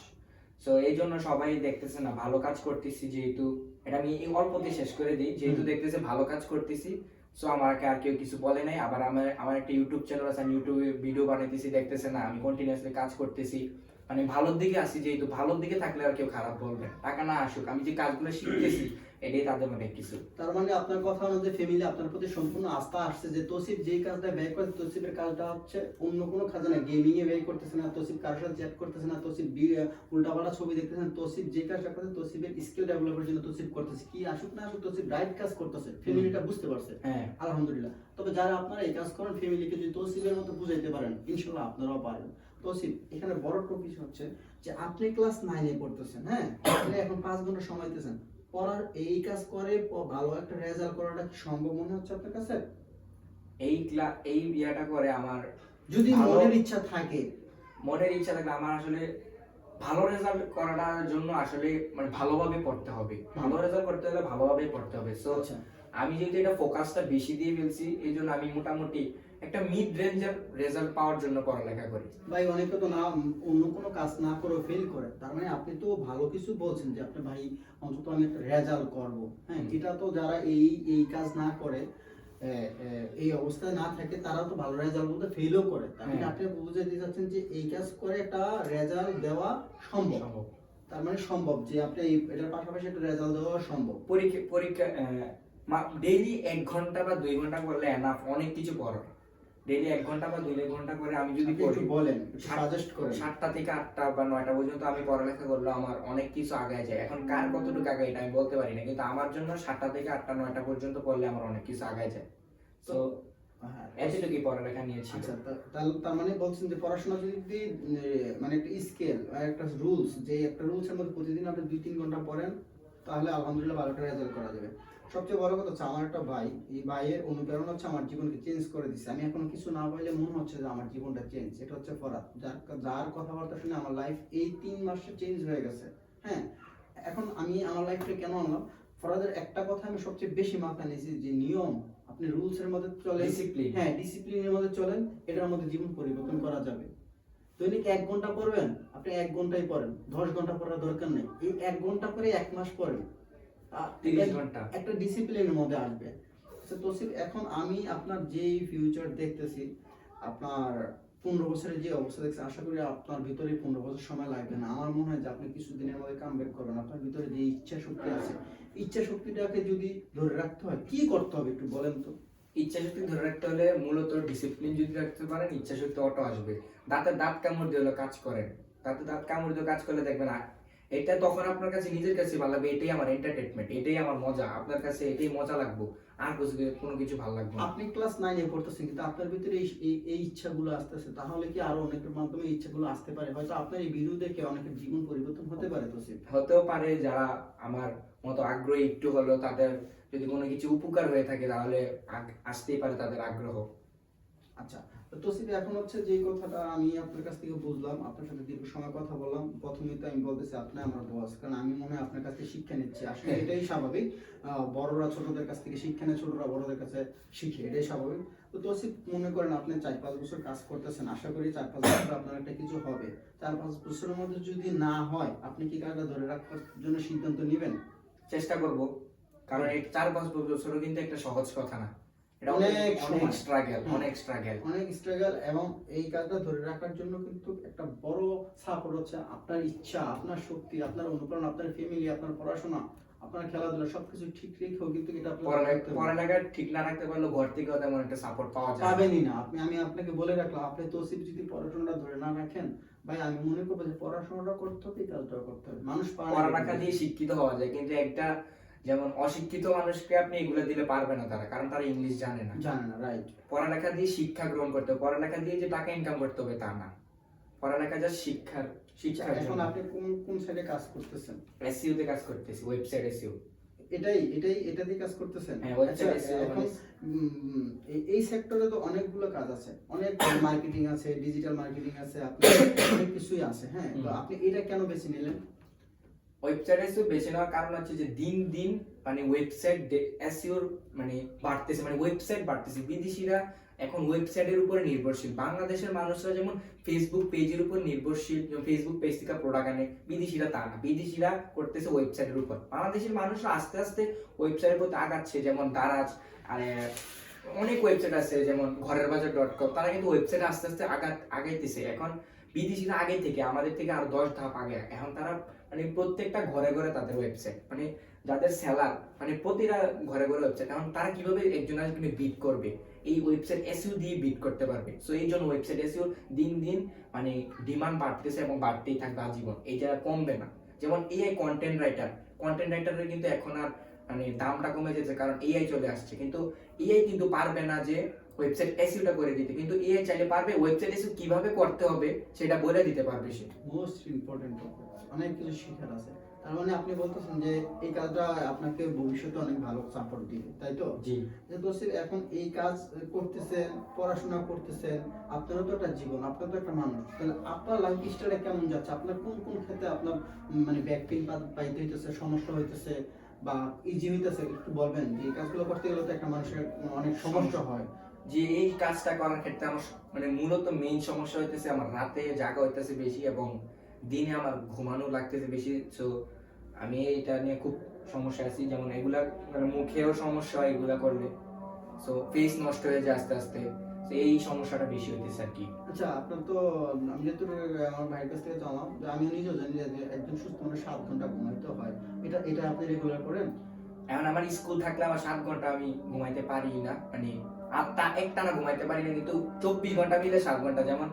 [SPEAKER 2] সো এই জন্য সবাই দেখতেছে না ভালো কাজ করতেছি, যেহেতু এটা আমি এই অল্পতে শেষ করে দিই, যেহেতু দেখতেছে ভালো কাজ করতেছি, সো আমাকে আর কেউ কিছু বলে নাই। আবার আমার আমার একটা ইউটিউব চ্যানেল আছে, আমি ইউটিউবে ভিডিও বানাইতেছি, দেখতেছে না আমি কন্টিনিউয়াসলি কাজ করতেছি, মানে ভালোর দিকে আসি, যেহেতু ভালোর দিকে থাকলে আর কেউ খারাপ বলবে না। টাকা না আসুক, আমি যে কাজগুলো শিখতেছি এটাই তাদের অনেক কিছু।
[SPEAKER 1] তার মানে আপনার কথা অনুযায়ী ফ্যামিলি আপনার প্রতি সম্পূর্ণ আস্থা আসছে যে তসিফ যেই কাজটা ব্যয় করে, তসিফের কাজটা হচ্ছে অন্য কোনো কাজে না, গেমিং এ ব্যয় করতেছে না, তসিফ কারোর সাথে চ্যাট করতেছে না, তসিফ উল্টাপাল্টা ছবি দেখতেছে না, তসিফ যে কাজটা করতেছে তসিফের স্কিল ডেভেলপের জন্য তসিফ করতেছে, কি আসুক না আসুক তসিফ রাইট কাজ করতেছে, ফ্যামিলিটা বুঝতে পারছে।
[SPEAKER 2] হ্যাঁ,
[SPEAKER 1] আলহামদুলিল্লাহ। তবে যারা আপনারা এই কাজ করেন ফ্যামিলিকে যদি তসিফের মতো বুঝাইতে পারেন, ইনশাআল্লাহ আপনারাও পারবেন। তসিফ এখানে বড় টপিক হচ্ছে যে আপনি ক্লাস 9 এ পড়তেছেন, হ্যাঁ, আপনি এখন 5 ঘন্টা সময় দিতেছেন পড়ার, এই কাজ করে ভালো একটা রেজাল্ট করাটা কি সম্ভব মনে হচ্ছে আপনার কাছে?
[SPEAKER 2] এই ইয়াটা করে আমার
[SPEAKER 1] যদি
[SPEAKER 2] ভালো-
[SPEAKER 1] মনের ইচ্ছা থাকে।
[SPEAKER 2] মনের ইচ্ছা থাকলে আমার আসলে ভালো রেজাল্ট করার জন্য আসলে মানে ভালোভাবে পড়তে হবে। ভালো রেজাল্ট করতে হলে ভালোভাবে পড়তে হবে। সো
[SPEAKER 1] আচ্ছা,
[SPEAKER 2] আমি যেহেতু এটা ফোকাসটা বেশি দিয়ে ফেলছি, এই জন্য আমি মোটামুটি একটা মিড রেঞ্জের রেজাল্ট পাওয়ার জন্য পড়ালেখা করি।
[SPEAKER 1] ভাই অনেকে তো না অন্য কোনো কাজ না করে ফেল করে, তার মানে আপনি তো ভালো কিছু বলছেন যে আপনি ভাই অন্তত আমি একটা রেজাল্ট করব, হ্যাঁ, এটা তো যারা এই এই কাজ না করে এই অবস্থায় না থাকে তারা তো ভালো রেজাল্ট বলতে ফেলও করে, তার মানে
[SPEAKER 2] হ্যাঁ।
[SPEAKER 1] আপনি বুঝে দিতে চাচ্ছেন যে এই কাজ করে একটা রেজাল্ট দেওয়া সম্ভব।
[SPEAKER 2] সম্ভব।
[SPEAKER 1] তার মানে সম্ভব যে আপনি এটার পাশাপাশি একটা রেজাল্ট দেওয়া সম্ভব।
[SPEAKER 2] পরীক্ষা পরীক্ষা ডেইলি 1 ঘন্টা বা 2 ঘন্টা করলে এনাফ, অনেক কিছু পড়ার। ডেইলি 1 ঘন্টা বা 2 ঘন্টা করে আমি যদি
[SPEAKER 1] আপনি একটু
[SPEAKER 2] পড়ি,
[SPEAKER 1] বলেন, একটু সাজেস্ট করেন।
[SPEAKER 2] 7টা থেকে 8টা বা 9টা পর্যন্ত আমি পড়ালেখা করলে আমার অনেক কিছু আগায় যায়। এখন কার কতটুকু আগায় এটা আমি বলতে পারি না, কিন্তু আমার জন্য 7টা থেকে 8টা 9টা পর্যন্ত পড়লে আমার অনেক কিছু আগায় যায়। তো
[SPEAKER 1] হ্যাঁ,
[SPEAKER 2] এতটুকুই পড়ালেখা নিয়েছি।
[SPEAKER 1] আচ্ছা, তার মানে বলছেন যে পড়াশোনা যদি মানে একটা স্কেল একটা রুলস, যে একটা রুলসের মধ্যে প্রতিদিন আপনি 2-3 ঘন্টা পড়েন তাহলে আলহামদুলিল্লাহ ভালো একটা রেজাল্ট করা যাবে। সবচেয়ে বড় কথা হচ্ছে আমার একটা ভাই, এই ভাইয়ের অনুপ্রেরণা হচ্ছে আমার জীবনকে চেঞ্জ করে দিচ্ছে। আমি এখন কিছু না পাইলে মনে হচ্ছে যে আমার জীবনটা চেঞ্জ, এটা হচ্ছে ফরাদ, যার কথাবার্তা শুনে আমার লাইফ এই 3 মাসে চেঞ্জ হয়ে গেছে। হ্যাঁ, এখন আমি আমার লাইফটা কেন আনলাম, ফরাদের একটা কথা আমি সবচেয়ে বেশি মাথায় নিয়েছি যে নিয়ম, আপনি রুলস এর মধ্যে চলেন,
[SPEAKER 2] ডিসিপ্লিন।
[SPEAKER 1] হ্যাঁ ডিসিপ্লিনের মধ্যে চলেন, এটার মধ্যে জীবন পরিবর্তন করা যাবে। দৈনিক 1 ঘন্টা পড়বেন, আপনি 1 ঘন্টাই পড়েন, 10 ঘন্টা পড়ার দরকার নেই, এই 1 ঘন্টা করে 1 মাস পড়েন,
[SPEAKER 2] 30 ঘন্টা।
[SPEAKER 1] একটা ডিসিপ্লিনের মধ্যে আসবে। আচ্ছা তৌসিফ, এখন আমি আপনার যেই ফিউচার দেখতেছি, আপনার 15 বছরের যে অবস্থা দেখছি, আশা করি আপনার ভিতরে 15 বছর সময় লাগবে না। আমার মনে হয় যে আপনি কিছুদিনের মধ্যে কামব্যাক করবেন। আপনার ভিতরে যে ইচ্ছা শক্তি আছে, ইচ্ছা শক্তিটাকে যদি ধরে রাখতে হয় কি করতে হবে একটু বলেন তো।
[SPEAKER 2] ইচ্ছা শক্তি ধরে রাখতে হলে মূলত ডিসিপ্লিন যদি রাখতে পারেন, ইচ্ছা শক্তি অটো আসবে। দাঁতে দাঁত কামড় দিয়ে হলো কাজ করেন, দাঁতে দাঁত কামড় দিয়ে কাজ করলে দেখবেন এটা তখন আপনার কাছে নিজের কাছে ভালো লাগবে, এটাই আমার এন্টারটেনমেন্ট, এটাই আমার মজা, আপনার কাছে এটাই মজা লাগবে, আর কোনো কিছু ভালো লাগবে না।
[SPEAKER 1] আপনি ক্লাস 9 এ পড়তেছেন কিন্তু আপনার ভিতরে এই ইচ্ছাগুলো আসতেছে, তাহলে কি আরো অনেকের মাধ্যমে এই ইচ্ছাগুলো আসতে পারে? হয়তো আপনার এই ভিডিও দেখে অনেকের জীবন পরিবর্তন হতে পারে তৌসিফ।
[SPEAKER 2] হতেও পারে যারা আমার মতো আগ্রহী একটু হলেও, তাদের যদি কোনো কিছু উপকার হয়ে থাকে তাহলে আসতেই পারে তাদের আগ্রহ।
[SPEAKER 1] আচ্ছা, তো তৌসিফ এখন হচ্ছে যে কথাটা আমি আপনার কাছ থেকে বুঝলাম, আপনার সাথে দীর্ঘ সময় কথা বললাম, প্রথমেই তো আমি বলতেছি আপনি আমার বস, কারণ আমি মনে হয় আপনার কাছ থেকে শিক্ষা নিচ্ছি, আসলে এটাই স্বাভাবিক। বড়রা ছোটদের কাছ থেকে শিক্ষা নেয়, ছোটরা বড়দের কাছে শিখে, এটাই স্বাভাবিক। তো তৌসিফ মনে করেন আপনি 4-5 বছর কাজ করতেছেন, আশা করি 4-5 বছর আপনার একটা কিছু হবে। 4-5 বছরের মধ্যে যদি না হয়, আপনি কি কাজটা ধরে রাখার জন্য সিদ্ধান্ত নেবেন?
[SPEAKER 2] চেষ্টা করব, কারণ এই 4-5 বছরও কিন্তু একটা সহজ কথা না, এটা
[SPEAKER 1] অনেক
[SPEAKER 2] অনেক
[SPEAKER 1] সময়।
[SPEAKER 2] স্ট্রাগল,
[SPEAKER 1] হুম।
[SPEAKER 2] অনেক স্ট্রাগল।
[SPEAKER 1] অনেক স্ট্রাগল, এবং এই কাজটা ধরে রাখার জন্য কিন্তু একটা বড় সাপোর্ট হচ্ছে আপনার ইচ্ছা, আপনার শক্তি, আপনার অনুপ্রেরণা, আপনার ফ্যামিলি, আপনার পড়াশোনা, আপনার খেলাধুলা সবকিছু ঠিক রেখেও কিন্তু এটা আপনি ধরে রাখতে হবে।
[SPEAKER 2] পড়ালেখা ঠিক না রাখতে পারলে ঘর থেকেও তেমন একটা সাপোর্ট পাওয়া যায় না।
[SPEAKER 1] পাবেনই না। আমি আপনাকে বলে রাখলাম, আপনি তৌসিফ যদি পড়াশোনাটা ধরে না রাখেন, ভাই আমি মনে করবো যে পড়াশোনাটা করতে হবে, এই কাজটা করতে হবে। মানুষ পারে না
[SPEAKER 2] পড়ালেখা
[SPEAKER 1] কিন্তু।
[SPEAKER 2] দিয়ে শিক্ষিত হওয়া যায়, কিন্তু একটা যেমন অশিক্ষিত মানুষকে আপনি এগুলো দিলে পারবে না তারা, কারণ তারা ইংলিশ জানে না।
[SPEAKER 1] জানে না, রাইট।
[SPEAKER 2] পড়ালেখা দিয়ে শিক্ষা গ্রহণ করতে হবে, পড়ালেখা দিয়ে যে টাকা ইনকাম করতে হবে তা না। পড়ালেখা যা শিক্ষার
[SPEAKER 1] এখন
[SPEAKER 2] জন্য।
[SPEAKER 1] আপনি কোন কোন সাইডে কাজ করতেছেন?
[SPEAKER 2] এসইও তে কাজ করতেছি, ওয়েবসাইট এসইও।
[SPEAKER 1] এটা দিয়ে কাজ করতেছেন?
[SPEAKER 2] হ্যাঁ, ওয়েবসাইট
[SPEAKER 1] আচ্ছা,
[SPEAKER 2] এসইও।
[SPEAKER 1] এখন এই সেক্টরে তো অনেকগুলো কাজ আছে, অনেক মার্কেটিং আছে, ডিজিটাল মার্কেটিং আছে, আপনি অনেক কিছুই আছে, হ্যাঁ। তো আপনি এটা কেন বেছে নিলেন?
[SPEAKER 2] ওয়েবসাইট এসইও বেছে নেওয়ার কারণ হচ্ছে যে দিন দিন মানে ওয়েবসাইট এসইওর মানে বাড়তেছে, মানে ওয়েবসাইট বাড়তেছে। বিদেশিরা এখন ওয়েবসাইটের উপরে নির্ভরশীল। বাংলাদেশের মানুষরা যেমন ফেসবুক পেজের উপর নির্ভরশীল, যেমন ফেসবুক পেজ থেকে প্রোডাক্ট আনে, বিদেশিরা তা না, বিদেশিরা করতেছে ওয়েবসাইটের উপর। বাংলাদেশের মানুষরা আস্তে আস্তে ওয়েবসাইটের প্রতি আগাচ্ছে, যেমন দারাজ আর অনেক ওয়েবসাইট আছে, যেমন ঘরেরবাজার.com, তারা কিন্তু ওয়েবসাইটে আস্তে আস্তে আগাইতেছে। এখন বিদেশিরা আগে থেকে আমাদের থেকে আরো 10 ধাপ আগে, এখন তারা মানে প্রত্যেকটা ঘরে ঘরে তাদের ওয়েবসাইট, মানে যাদের সেলার মানে প্রতিটা ঘরে ঘরে ওয়েবসাইট। এখন তারা কিভাবে একজন আরেকজনকে বিট করবে, এই ওয়েবসাইট এসইও দিয়ে বিট করতে পারবে। সো এই জন্য ওয়েবসাইট এসইও দিন দিন মানে ডিমান্ড বাড়তেছে এবং বাড়তেই থাকবে আজীবন, এটা কমবে না। যেমন এআই কন্টেন্ট রাইটারের কিন্তু এখন আর মানে দামটা কমে যাচ্ছে, কারণ এআই চলে আসছে। কিন্তু এআই কিন্তু পারবে না যে ওয়েবসাইট এসইওটা করে দিতে, কিন্তু এআই চাইলে পারবে ওয়েবসাইট এসইও কিভাবে করতে হবে সেটা বলে দিতে পারবে সে।
[SPEAKER 1] মোস্ট ইম্পর্টেন্ট টপিক, অনেক কিছু শেখার আছে। তার মানে আপনি বলতেছেন যে এই কাজটা আপনাকে ভবিষ্যতে অনেক ভালো সাপোর্ট দিবে, তাই তো?
[SPEAKER 2] জি।
[SPEAKER 1] যে দোষীর এখন এই কাজ করতেছেন, পড়াশোনা করতেছেন, আপনারও তো একটা জীবন, আপনার তো একটা মানুষ, তাহলে আপনার লাইফ স্টাইলে কেমন যাচ্ছে? আপনার কোন কোন ক্ষেত্রে আপনার মানে ব্যাক পেইন পাইতে হইতেছে, সমস্যা হইতেছে বা ইজি হইতেছে, একটু বলবেন? যে এই কাজগুলো করতে গেলে তো একটা মানুষের অনেক সমস্যা হয়।
[SPEAKER 2] যে এই কাজটা করার ক্ষেত্রে আমার মানে মূলত মেইন সমস্যা হইতেছে আমার রাতে জাগা হইতেছে বেশি এবং দিনে আমার ঘুমানো লাগতেছে বেশি। সো আমি এটা নিয়ে খুব সমস্যা আছি, যেমন এগুলা মানে মুখেও সমস্যা হয় এগুলা করলে। সো ফেস নষ্ট হয়ে যায় আস্তে আস্তে। তো এই সমস্যাটা বেশি হইতেছে আর কি।
[SPEAKER 1] আচ্ছা, আপনার তো আমি যেহেতু আমার ভাইয়ের কাছ থেকে জানলাম যে আমি নিজেও জানি যে একজন সুস্থ মানুষ 7 ঘন্টা ঘুমাইতে হয়, এটা এটা আপনি রেগুলার করেন?
[SPEAKER 2] এখন আমার স্কুল থাকলে আমার 7 ঘন্টা আমি ঘুমাইতে পারি না, মানে একটানা ঘুমাইতে পারি না, কিন্তু 24 ঘন্টা মিলে 7 ঘন্টা। যেমন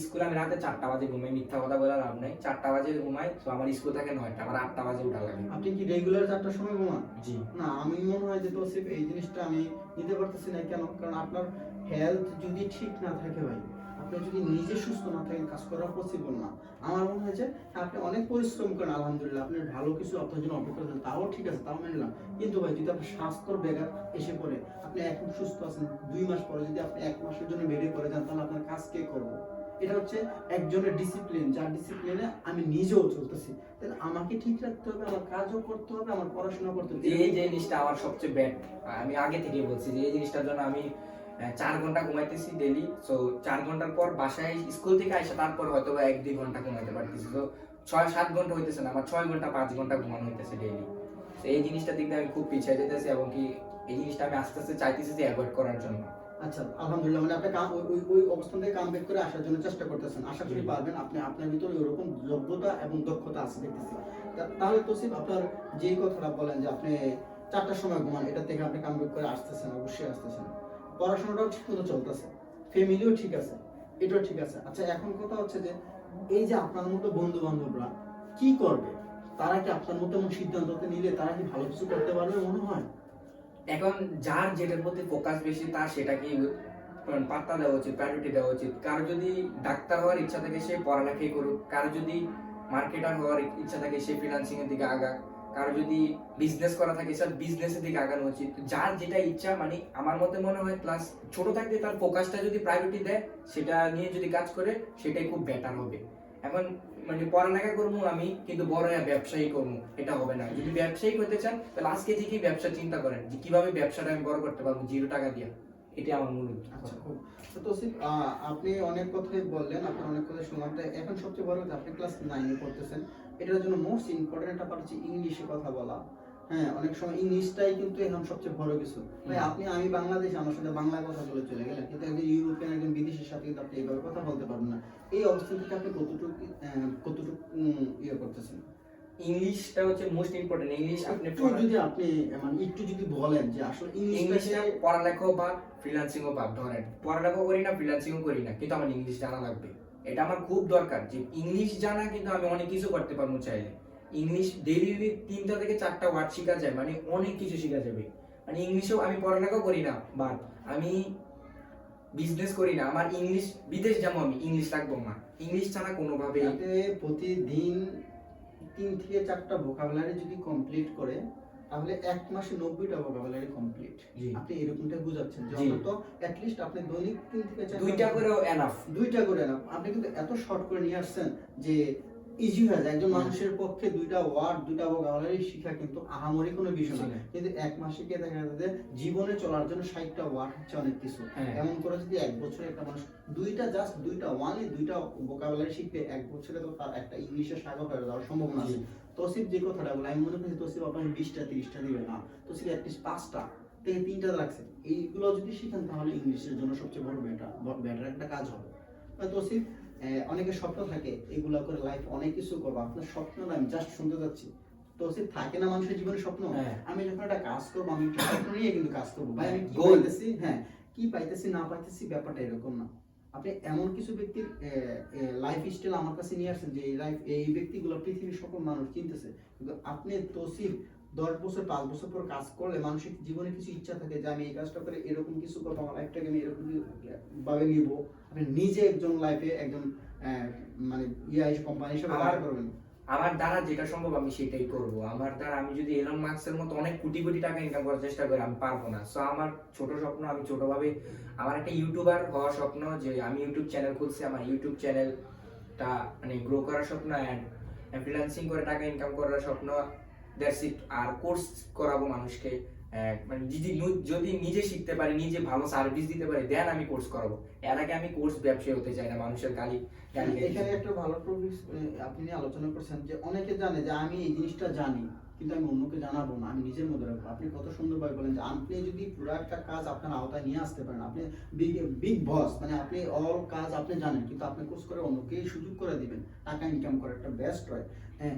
[SPEAKER 2] স্কুলে আমি রাতে 4টা বাজে ঘুমাই, মিথ্যা কথা বলে লাভ নাই, 4টা বাজে ঘুমাই। তো আমার স্কুল থাকে 9টা, আমার 8টা বাজে উঠা লাগে।
[SPEAKER 1] আপনি কি রেগুলার 4টার সময় ঘুমান?
[SPEAKER 2] জি।
[SPEAKER 1] না, আমি মনে হয় যে তোসিফ এই জিনিসটা আমি নিতে পারতেছি না। কেন? কারণ আপনার হেলথ যদি ঠিক না থাকে ভাই, আপনি যদি নিজে সুস্থ না থাকেন, কাজ করা পসিবল না। আমার মনে হয় যে আপনি অনেক পরিশ্রম করেন, আলহামদুলিল্লাহ, আপনি ভালো কিছু আপনার জন্য অপেক্ষা করেন, তাও ঠিক আছে, তাও মানলাম। কিন্তু ভাই যদি আপনার স্বাস্থ্যর ব্যাঘাত এসে পড়ে, আপনি এখন সুস্থ আছেন, 2 মাস পরে যদি আপনি 1 মাসের জন্য বেরিয়ে পড়ে যান, তাহলে আপনার কাজ কে করবো? এটা হচ্ছে একজনের ডিসিপ্লিন, যার ডিসিপ্লিনে আমি নিজেও চলতেছি। তাহলে আমাকে ঠিক রাখতে হবে, আমার কাজও করতে হবে, আমার পড়াশোনা করতে হবে।
[SPEAKER 2] এই যে জিনিসটা আমার সবচেয়ে ব্যাড, আমি আগে থেকে বলছি যে এই জিনিসটার জন্য আমি 4 ঘন্টা ঘুমাইতেছি ডেইলি। সো 4 ঘন্টার পর বাসায় স্কুল থেকে আসা, তারপর হয়তো 1-2 ঘন্টা ঘুমাইতে পারতেছি। তো 6-7 ঘন্টা হইতেছে না, আমার 6 ঘন্টা 5 ঘন্টা ঘুমানো হইতেছে ডেইলি। তো এই জিনিসটা দিক দিয়ে আমি খুব পিছিয়ে যেতেছি এবং কি এই জিনিসটা আমি আস্তে আস্তে চাইতেছি যে অ্যাভয়েড করার জন্য।
[SPEAKER 1] আচ্ছা, আলহামদুলিল্লাহ, মানে আপনি ওই অবস্থান থেকে কামব্যাক করে আসার জন্য চেষ্টা করতেছেন। আশা করি পারবেন। আপনি আপনার ভিতরে ওরকম যোগ্যতা এবং দক্ষতা আছে দেখতেছি। তাহলে তোসিফ, আপনার যেই কথাটা বলেন যে আপনি 4টার সময় ঘুমান, এটা থেকে আপনি কামব্যাক করে আসতেছেন, অবশ্যই আসতেছেন। পড়াশোনাটাও ঠিক মতো চলতেছে, ফ্যামিলিও ঠিক আছে, এটাও ঠিক আছে। আচ্ছা, এখন কথা হচ্ছে যে এই যে আপনার মতো বন্ধু বান্ধবরা কি করবে? তারা কি আপনার মতো এমন সিদ্ধান্ত নিলে তারা কি ভালো কিছু করতে পারবে মনে হয়?
[SPEAKER 2] এখন যার যেটার প্রতি ফোকাস বেশি তার সেটাকেই পাত্তা দেওয়া উচিত, প্রায়োরিটি দেওয়া উচিত। কারো যদি ডাক্তার হওয়ার ইচ্ছা থাকে সে পড়ালেখাই করুক, কারো যদি মার্কেটার হওয়ার ইচ্ছা থাকে সে ফ্রিল্যান্সিং এর দিকে আগাক, কারো যদি বিজনেস করা থাকে সে বিজনেসের দিকে আগানো উচিত। যার যেটা ইচ্ছা, মানে আমার মতে মনে হয় প্লাস ছোট থাকতে তার ফোকাসটা যদি প্রায়োরিটি দেয়, সেটা নিয়ে যদি কাজ করে, সেটাই খুব বেটার হবে। এখন মানে পড়ালেখা করবো আমি কিন্তু বড় হয়ে ব্যবসায়ী করবো, এটা হবে না। যদি ব্যবসায়ী হতে চান তাহলে আজকে থেকেই ব্যবসা চিন্তা করেন যে কিভাবে ব্যবসাটা আমি বড় করতে পারবো 0 টাকা দিয়ে। এটা আমার মূল উদ্দেশ্য।
[SPEAKER 1] আচ্ছা, খুব। তো তোসিফ, আপনি অনেক কথাই বললেন, আপনার অনেক কথা শুনলাম। তো এখন সবচেয়ে বড় কথা, আপনি ক্লাস 9 এ পড়তেছেন। এটার জন্য মোস্ট ইম্পর্টেন্ট একটা পার্ট হচ্ছে ইংলিশে কথা বলা। হ্যাঁ, অনেক সময় ইংলিশটাই কিন্তু এখন সবচেয়ে বড় কিছু। ভাই আপনি বাংলাদেশে, আমার সাথে বাংলা কথা বলে চলে গেলেন, কিন্তু একজন ইউরোপিয়ান, একজন বিদেশির সাথে কিন্তু আপনি এইভাবে কথা বলতে পারবেন না। এই অবস্থান থেকে আপনি কতটুকু ইয়ে করতেছেন?
[SPEAKER 2] ইংলিশটা হচ্ছে মোস্ট ইম্পর্টেন্ট। ইংলিশ আপনি
[SPEAKER 1] একটু যদি বলেন যে আসলে
[SPEAKER 2] ইংলিশটা পড়ালেখাও বা ফ্রিল্যান্সিংও বা ধরেন পড়ালেখাও করি না, ফ্রিল্যান্সিংও করি না, কিন্তু আমার ইংলিশ জানা লাগবে। এটা আমার খুব দরকার যে ইংলিশ জানা, কিন্তু আমি অনেক কিছু করতে পারবো চাইলে। ইংলিশ ডেইলি 3টা থেকে 4টা ওয়ার্ড শেখা যায়, মানে অনেক কিছু শেখা যাবে। মানে ইংলিশেও আমি পড়ালেখা করি না, বাট আমি বিজনেস করি না, আমার ইংলিশ বিদেশ যাবো, আমি ইংলিশ রাখবো না, ইংলিশ ছাড়া কোনোভাবে।
[SPEAKER 1] যাতে প্রতিদিন 3 থেকে 4টা ভোকাবুলারি যদি কমপ্লিট করে তাহলে এক মাসে 90টা ভোকাবুলারি কমপ্লিট।
[SPEAKER 2] জি।
[SPEAKER 1] আপনি এরকমটা বুঝাচ্ছেন যে
[SPEAKER 2] জি।
[SPEAKER 1] অন্তত অ্যাট লিস্ট আপনি দৈনিক 3 থেকে 4
[SPEAKER 2] 2টা করেও এনাফ।
[SPEAKER 1] 2টা করে না, আপনি কিন্তু এত শর্ট করে নিয়ে আসছেন যে ইজি হয়ে যায়। একজন মানুষের পক্ষে 2টা ওয়ার্ড 2টা ভোকাবুলারি শেখা কিন্তু আহামরি কোনো বিষয় না, কিন্তু এক মাসে গিয়ে দেখা যাচ্ছে যে জীবনে চলার জন্য 60টা ওয়ার্ড হচ্ছে অনেক কিছু। এমন করে যদি এক বছরে একটা মানুষ 2টা ওয়ানলি 2টা ভোকাবুলারি শিখতে, এক বছরে তো তার একটা ইংলিশের সাগর হয়ে যাওয়ার সম্ভাবনা আছে। তসিফ যে কথাটা বলে, আমি মনে করি তসিফ আপনাকে 20টা 30টা দিবে না, তসিফ অ্যাটলিস্ট 5টা থেকে 3টা রাখছে। এইগুলো যদি শিখেন তাহলে ইংলিশের জন্য সবচেয়ে বড় বেটার একটা কাজ হবে। তসিফ অনেকের স্বপ্ন থাকে এগুলা করে লাইফ অনেক কিছু করবো, আপনার স্বপ্ন না আমি জাস্ট শুনতে যাচ্ছি। তসিফ থাকে না মানুষের জীবনে স্বপ্ন, আমি যখন একটা কাজ করবো আমি একটা স্বপ্ন নিয়ে কিন্তু কাজ করবো ভাই, আমি কি পাইতেছি, হ্যাঁ কি পাইতেছি না পাইতেছি ব্যাপারটা এরকম না। আপনি এমন কিছু ব্যক্তির লাইফ স্টাইল আমার কাছে নিয়ে আসছেন যে এই ব্যক্তিগুলো পৃথিবীর সকল মানুষ চিনতেছে, কিন্তু আপনি তসিফ 10 বছর 5 বছর পর কাজ করলে মানুষের জীবনে কিছু ইচ্ছা থাকে যে আমি এই কাজটা করে এরকম কিছু করবো, আমার লাইফটাকে আমি এরকম ভাবে নিব। আপনি নিজে একজন লাইফে একজন মানে কোম্পানি হিসেবে কাজ করবেন।
[SPEAKER 2] আমার দ্বারা যেটা সম্ভব আমি সেটাই করব। আমার দ্বারা আমি যদি এলন মাস্কের মতো অনেক কোটি কোটি টাকা ইনকাম করার চেষ্টা করি, আমি পারবো না। সো আমার ছোট স্বপ্ন, আমি ছোটভাবে আমার একটা ইউটিউবার হওয়ার স্বপ্ন, যে আমি ইউটিউব চ্যানেল খুলছি, আমার ইউটিউব চ্যানেলটা মানে গ্রো করার স্বপ্ন, এন্ড ফ্রিল্যান্সিং করে টাকা ইনকাম করার স্বপ্ন, দ্যাটস ইট। আর কোর্স করাবো মানুষকে, মানে যদি নিজে শিখতে পারি, নিজে ভালো সার্ভিস দিতে পারি, দেন আমি কোর্স করাবো। এর আগে আমি কোর্স ব্যবসায়ী হতে চাই না, মানুষের গালি।
[SPEAKER 1] এখানে একটা ভালো টপিক আপনি আলোচনা করছেন যে অনেকে জানে যে আমি এই জিনিসটা জানি কিন্তু আমি অন্যকে জানাবো না, আমি নিজের মধ্যে রাখবো। আপনি কত সুন্দরভাবে বলেন যে আপনি যদি পুরো একটা কাজ আপনার আওতায় নিয়ে আসতে পারেন, আপনি বিগ বস, মানে আপনি অল কাজ আপনি জানেন কিন্তু আপনি কোর্স করে অন্যকে সুযোগ করে দিবেন, টাকা ইনকাম করে একটা বেস্ট হয়। হ্যাঁ,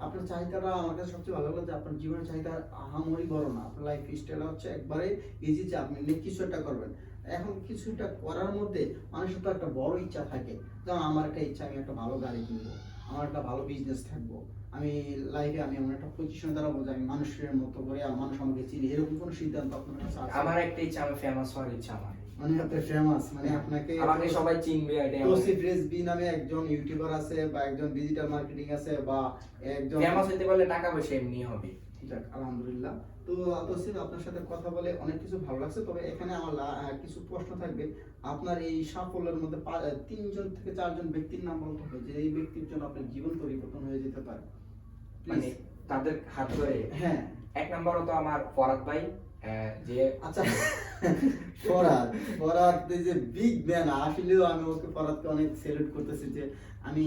[SPEAKER 1] আপনার চাহিদাটা আমার কাছে সবচেয়ে ভালো লাগলো যে আপনার জীবনের চাহিদা আহামরি বড় না, আপনার লাইফ স্টাইল হচ্ছে একবারে ইজি যে আপনি কিছু একটা করবেন। এখন কিছুটা করার মধ্যে মানুষের তো একটা বড় ইচ্ছা থাকে, যেমন আমার একটা ইচ্ছা আমি একটা ভালো গাড়ি কিনবো, আমার একটা ভালো বিজনেস থাকবো, আমি লাইফে আমি এমন একটা পজিশনে দাঁড়াবো যে আমি মানুষের মতো করে আর মানুষ আমাকে চিনি, এরকম কোনো সিদ্ধান্ত আপনার কাছে আছে?
[SPEAKER 2] আমার একটা ইচ্ছা, আমি ফেমাস হওয়ার ইচ্ছা আমার।
[SPEAKER 1] মানে আপনি ফেমাস, মানে আপনাকে
[SPEAKER 2] আমাকে সবাই চিনবে, এটাই আমার।
[SPEAKER 1] তসিফ রেজবি নামে একজন ইউটিউবার আছে বা একজন ডিজিটাল মার্কেটিং আছে বা একজন
[SPEAKER 2] ফেমাস হতে পারলে টাকা পয়সা এমনি হবে।
[SPEAKER 1] যাক আলহামদুলিল্লাহ। তো তসিফ আপনার সাথে কথা বলে অনেক কিছু ভালো লাগছে, তবে এখানে আমার কিছু প্রশ্ন থাকবে। আপনার এই সাফল্যের মধ্যে 3জন থেকে 4জন ব্যক্তির নাম বলতে হবে যে এই ব্যক্তির জন্য আপনার জীবন পরিবর্তন হয়ে যেতে পারে,
[SPEAKER 2] মানে তাদের হাত ধরে।
[SPEAKER 1] হ্যাঁ,
[SPEAKER 2] এক নম্বর তো আমার ফরাদ ভাই, যে
[SPEAKER 1] আচ্ছা ফরাদ যে বিগ ম্যান, আসলেও আমি ওকে ফরাদকে অনেক সেলুট করতেছি যে আমি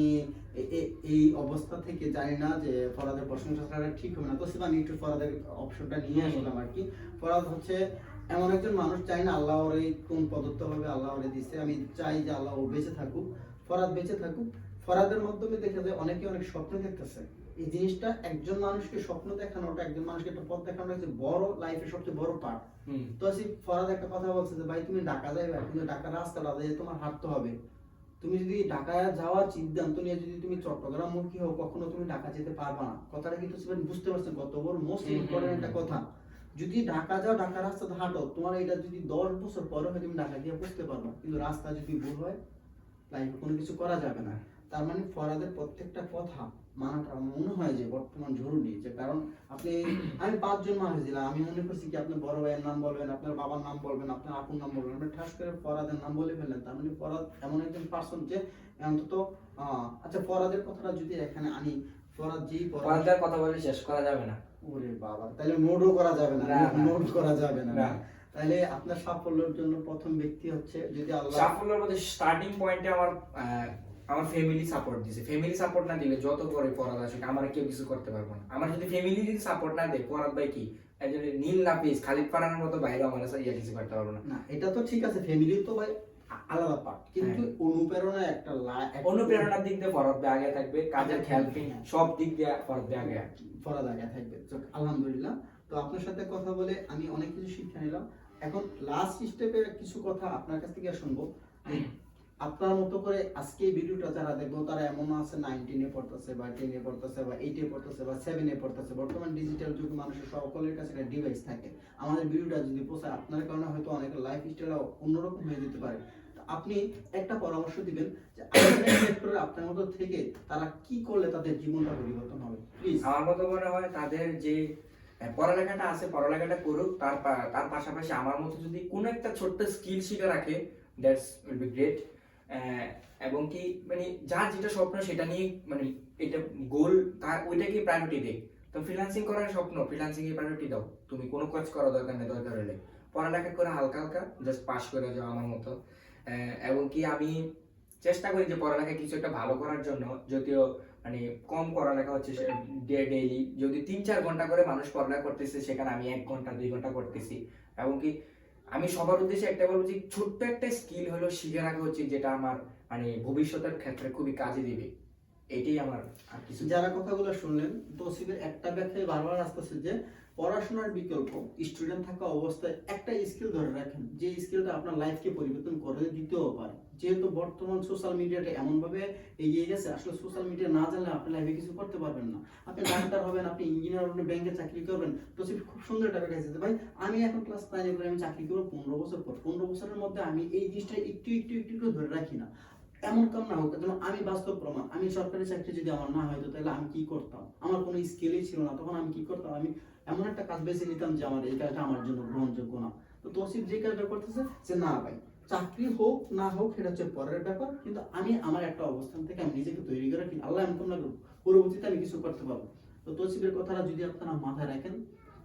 [SPEAKER 1] এই অবস্থা থেকে জানি না যে ফরাদের প্রশংসা করা ঠিক হবে না, তো আমি একটু ফরাদের অপশনটা নিয়ে আসলাম আর কি। ফরাদ হচ্ছে এমন একজন মানুষ, চাই না আল্লাহ ওর কোন প্রদত্ত হবে আল্লাহ ওরে দিচ্ছে, আমি চাই যে আল্লাহ ও বেঁচে থাকুক, ফরাদ বেঁচে থাকুক। ফরাদের মাধ্যমে দেখা যায় অনেকে অনেক স্বপ্ন দেখতেছে। এই জিনিসটা একজন মানুষকে স্বপ্ন দেখানোটা, একজন মানুষকে একটা পথ দেখানোটা হচ্ছে বড় লাইফের সবচেয়ে বড় পার্ট। তো আসি ফরাদ একটা কথা বলছে যে ভাই তুমি ঢাকা যাইবে, কিন্তু ঢাকার রাস্তাটা দিয়ে তোমার হাঁটতে হবে। তুমি যদি ঢাকা যাওয়ার সিদ্ধান্ত নিয়ে যদি তুমি চট্টগ্রাম মুখী হও, কখনো তুমি ঢাকা যেতে পারবা না। কথাটা কিন্তু বুঝতে পারছেন কত বড় মোস্ট ইম্পর্টেন্ট একটা কথা। যদি ঢাকা যাও, ঢাকা রাস্তাতে হাঁটো, তোমার এটা যদি 10 বছর পরে হয় তুমি ঢাকা গিয়ে বুঝতে পারবা, কিন্তু রাস্তা যদি ভুল হয় লাইফে কোনো কিছু করা যাবে না। তার মানে ফরাদের প্রত্যেকটা কথা মানাটা মনে হয় যে বর্তমান জরুরি, যে কারণ আপনি আমি 5জন মানুষ দিলাম, আমি মনে করছি কি আপনি বড় ভাইয়ের নাম বলবেন, আপনার বাবার নাম বলবেন, আপনার আপুর নাম বলবেন, আপনি ঠাস করে ফরাদের নাম বলে ফেললেন। তার মানে ফরাদ এমন একজন পার্সন যে অন্তত আচ্ছা ফরাদের কথাটা যদি এখানে আনি, ফরাদ যেই
[SPEAKER 2] ফরাদের কথা বলে শেষ করা যাবে না।
[SPEAKER 1] ওরে বাবা, তাহলে নোটও করা যাবে না, নোট করা যাবে না। তাহলে আপনার সাফল্যের জন্য প্রথম ব্যক্তি হচ্ছে যদি আল্লাহ
[SPEAKER 2] সাফল্যের মধ্যে স্টার্টিং পয়েন্টে আমার ফ্যামিলি সাপোর্ট দিয়েছে। ফ্যামিলি সাপোর্ট না দিলে যত করে ফরাদ আসুক আমার কেউ কিছু করতে পারবো না। আমার যদি ফ্যামিলি যদি সাপোর্ট না দেয়, ফরাদ ভাই কি একজন নীল নাপিস খালিদ ফারহানের মতো বাইরে আমার সাথে কিছু করতে পারবো না।
[SPEAKER 1] না এটা তো ঠিক আছে, ফ্যামিলি তো ভাই আলাদা পার্ট, কিন্তু অনুপ্রেরণা একটা
[SPEAKER 2] অনুপ্রেরণার দিক দিয়ে ফরাদ ভাই আগে থাকবে, কাজের হেল্পিং সব দিক দিয়ে ফরাদ ভাই আগে
[SPEAKER 1] থাকবে। আলহামদুলিল্লাহ। তো আপনার সাথে কথা বলে আমি অনেক কিছু শিক্ষা নিলাম। এখন লাস্ট স্টেপে কিছু কথা আপনার কাছ থেকে শুনবো। আপনার মতো করে আজকে এই ভিডিওটা যারা দেখবো তারা এমন আছে 19 এ পড়তেছে বা 10 এ পড়তেছে বা 8 এ পড়তেছে বা 7 এ পড়তেছে। বর্তমান ডিজিটাল যুগে মানুষের সকলের কাছে একটা ডিভাইস থাকে। আমাদের ভিডিওটা যদি পৌঁছায় আপনার কারণে হয়তো অনেকের লাইফ স্টাইল অন্যরকম হয়ে যেতে পারে। তো আপনি একটা পরামর্শ দিবেন যে আপনাদের সেক্টরে আপনার মতো থেকে তারা কি করলে তাদের জীবনটা পরিবর্তন হবে, প্লিজ।
[SPEAKER 2] আমার মতো মনে হয় তাদের যে পড়ালেখাটা আছে পড়ালেখাটা করুক, তার পাশাপাশি আমার মতো যদি কোনো একটা ছোট্ট স্কিল শিখে রাখে, দ্যাটস উইল বি গ্রেট। এবং কি মানে যার যেটা স্বপ্ন সেটা নিয়ে মানে এটা গোল তার ওইটাকে প্রায়োরিটি দেয়। তো ফ্রিল্যান্সিং করার স্বপ্ন, ফ্রিল্যান্সিং এ প্রায়োরিটি দাও। তুমি কোনো কাজ করা দরকার নেই, দরকার হলে পড়ালেখা করে হালকা হালকা জাস্ট পাস করে যাও আমার মতো। এবং কি আমি চেষ্টা করি যে পড়ালেখা কিছু একটা ভালো করার জন্য, যদিও মানে কম পড়ালেখা হচ্ছে ডেইলি, যদি 3-4 ঘন্টা করে মানুষ পড়ালেখা করতেছে সেখানে আমি 1 ঘন্টা 2 ঘন্টা করতেছি। এবং কি আমি সবার উদ্দেশ্যে একটা বলবো যে ছোট্ট একটা স্কিল হলো শিখে রাখা উচিত, যেটা আমার মানে ভবিষ্যতের ক্ষেত্রে খুবই কাজে দিবে। এটাই আমার আর কিছু।
[SPEAKER 1] যারা কথাগুলো শুনলেন, তৌসিফের একটা ব্যাখ্যায় বারবার আসতেছে যে পড়াশোনার বিকল্প স্টুডেন্ট থাকা অবস্থায় একটা স্কিল ধরে রাখেন, যে স্কিলটা আপনার লাইফকে পরিবর্তন করে দিতেও পারে। যেহেতু বর্তমান সোশ্যাল মিডিয়াটা এমনভাবে এগিয়ে গেছে, আসলে সোশ্যাল মিডিয়া না জানলে আপনি লাইফে কিছু করতে পারবেন না। আপনি ডাক্তার হবেন, আপনি ইঞ্জিনিয়ার হবেন, ব্যাংকে চাকরি করবেন। তৌসিফ খুব সুন্দর একটা ব্যাখ্যা দিয়েছে, ভাই আমি এখন ক্লাস 9 করে আমি চাকরি করবো 15 বছর পর। 15 বছরের মধ্যে আমি এই জিনিসটা একটু একটু একটু একটু ধরে রাখি না, এমন কাম না হোক যেন আমি বাস্তব প্রমাণ। আমি সরকারি চাকরি যদি আমার না হয়তো তাহলে আমি কি করতাম, আমার কোনো স্কিলই ছিল না, তখন আমি কি করতাম, আমি এমন একটা কাজ বেছে নিতাম যে আমার এই কাজটা আমার জন্য গ্রহণযোগ্য না। তো তৌসিফ যে কাজটা করতেছে যে না ভাই, চাকরি হোক না হোক সেটা হচ্ছে পরের ব্যাপার, কিন্তু আমি আমার একটা অবস্থান থেকে আমি নিজেকে তৈরি করে রাখি, আল্লাহ এমন না করুক, পরবর্তীতে আমি কিছু করতে পারবো। তো তৌসিফের কথাটা যদি আপনারা মাথায় রাখেন,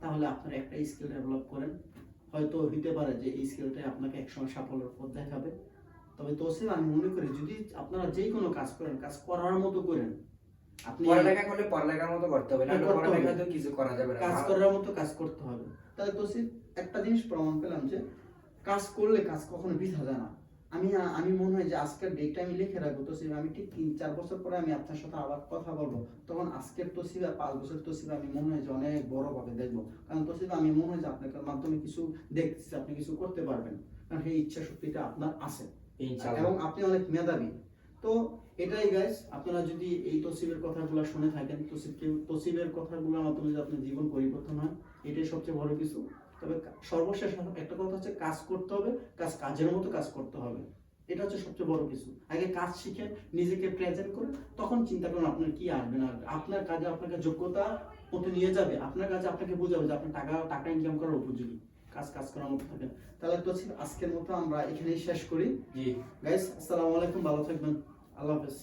[SPEAKER 1] তাহলে আপনারা একটা স্কিল ডেভেলপ করেন, হয়তো হইতে পারে যে এই স্কিলটাই আপনাকে একসময় সাফল্যের পথ দেখাবে। তবে তৌসিফ আমি মনে করি যদি আপনারা যে কোনো কাজ করেন, কাজ করার মতো করেন। আপনি
[SPEAKER 2] পড়ালেখা করলে পড়ালেখার মতো করতে হবে, না
[SPEAKER 1] করতে হবে।
[SPEAKER 2] পড়ালেখা তো কিছু করা যাবে না।
[SPEAKER 1] কাজ করার মতো কাজ করতে হবে। তাহলে তৌসিফ একটা জিনিস প্রমাণ পেলাম যে কাজ করলে কাজ কখনো বৃথা যায় না। আমি মনে হয় যে আজকের ডেটটা আমি লিখে রাখবো তৌসিফ, আমি ঠিক 3-4 বছর পরে আমি আপনার সাথে আবার কথা বলবো, তখন আজকের তৌসিফ আর 5 বছর তৌসিফ আমি মনে হয় যে অনেক বড় ভাবে দেখবো। কারণ তৌসিফ আমি মনে হয় যে আপনার মাধ্যমে কিছু দেখতেছি, আপনি কিছু করতে পারবেন, কারণ সেই ইচ্ছা শক্তিটা আপনার আছে
[SPEAKER 2] ইনশাআল্লাহ।
[SPEAKER 1] এবং আপনি অনেক মেধাবী। তো এটাই গাইস, আপনারা যদি এই তৌসিফের কথাগুলো শুনে থাকেন, তৌসিফের কথাগুলোর মাধ্যমে যদি আপনার জীবন পরিবর্তন হয়, এটাই সবচেয়ে বড় কিছু। তবে সর্বশেষ একটা কথা হচ্ছে কাজ করতে হবে, কাজের মতো কাজ করতে হবে, এটা হচ্ছে সবচেয়ে বড় কিছু। আগে কাজ শিখেন, নিজেকে প্রেজেন্ট করেন, তখন চিন্তা করুন আপনার কি আসবে না আসবে। আপনার কাজে আপনাকে যোগ্যতা মতো নিয়ে যাবে, আপনার কাজে আপনাকে বোঝাবে যে আপনি টাকা ইনকাম করার উপযোগী। কাজ করার মতো থাকেন। তাহলে তো আজকের মতো আমরা এখানেই শেষ করি।
[SPEAKER 2] জি
[SPEAKER 1] গাইস, আসসালামু আলাইকুম, ভালো থাকবেন, আল্লাহ হাফেজ।